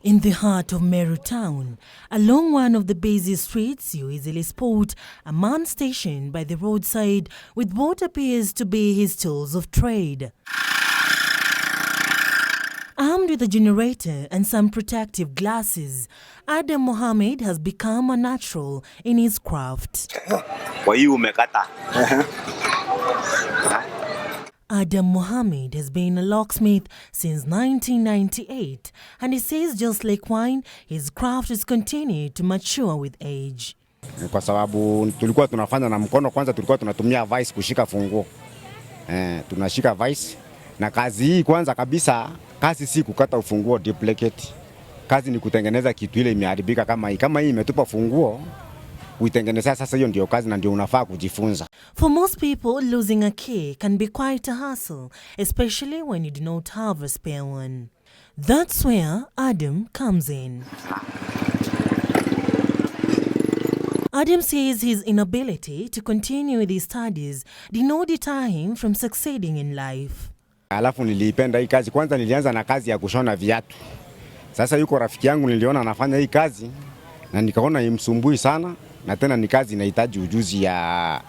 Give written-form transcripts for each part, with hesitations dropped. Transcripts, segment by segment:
In the heart of Meru town, along one of the busy streets you easily spot a man stationed by the roadside with what appears to be his tools of trade. Armed with a generator and some protective glasses, Mohamed has become a natural in his craft. Mohamed has been a locksmith since 1998, and he says just like wine, his craft has continued to mature with age. Kwa sababu tulikuwa tunafanya na mkono, kwanza tulikuwa tunatumia vice kushika funguo. Tunashika vice, na kazi hii kwanza kabisa, kazi si kukata ufunguo duplicate. Kazi ni kutengeneza kitu ile imeharibika kama hii imetupa funguo. Uitengeneza sasa, hiyo ndio kazi na ndio unafaa kujifunza. For most people, losing a key can be quite a hassle, especially when you do not have a spare one. That's where Adam comes in. Adam says his inability to continue with his studies did not deter him from succeeding in life. Alafu nilipenda hii kazi. Kwanza nilianza na kazi ya kushona viatu. Sasa yuko rafiki yangu niliona anafanya hii kazi na nikaona imsumbui sana, na tena ni kazi inahitaji ujuzi ya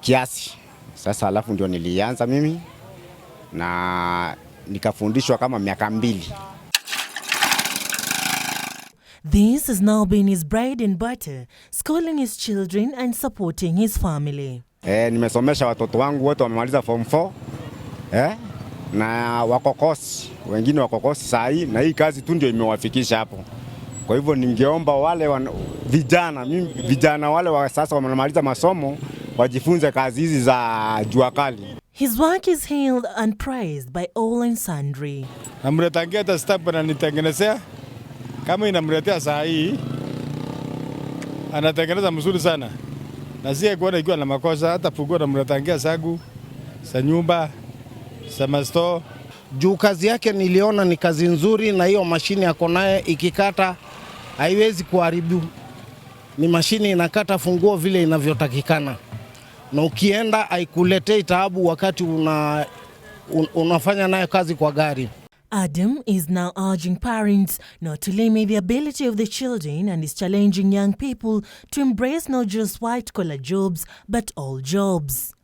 kiasi. Sasa alafu ndio nilianza mimi na nikafundishwa kama miaka 2. This has now been his bread and butter, schooling his children and supporting his family. Nimesomesha watoto wangu wote wamemaliza form 4. Na wakokosi, wengine wakokosi saa hii, na hii kazi tu ndio imewafikisha hapo. Kwa hivyo ningeomba wale vijana wale wa sasa wamemaliza masomo wajifunze kazi hizi za jua kali. His work is hailed and praised by all and sundry. Namletangia hata stamp na nitengenezea. Kama inamletea saa hii, anatengeneza mzuri sana. Na siye kuona ikiwa na makosa, hata funguo namletangia sagu, sa nyumba, sa masto. Juu kazi yake niliona ni kazi nzuri, na hiyo mashini yako naye ikikata haiwezi kuharibu. Ni mashini inakata funguo vile inavyotakikana. Na ukienda haikuletei taabu wakati unafanya nayo kazi kwa gari. Adam is now urging parents not to limit the ability of the children and is challenging young people to embrace not just white-collar jobs but all jobs.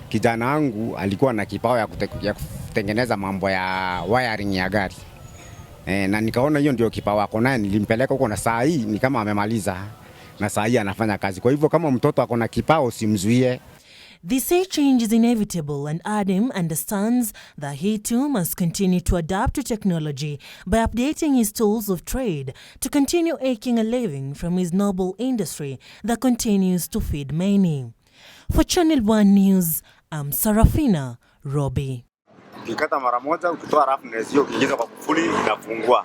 Kijana wangu alikuwa na kipawa ya kutengeneza mambo ya wiring ya gari. Na nikaona hiyo ndio kipawa ako naye, nilimpeleka huko na saa hii ni kama amemaliza na saa hii anafanya kazi. Kwa hivyo kama mtoto ako na kipawa usimzuie. They say change is inevitable, and Adam understands that he too must continue to adapt to technology by updating his tools of trade to continue making a living from his noble industry that continues to feed many. For Channel 1 News, I'm Sarafina Robi. Ukikata mara moja ukitoa roughness hiyo ukiingiza kwa kufuli inafungua.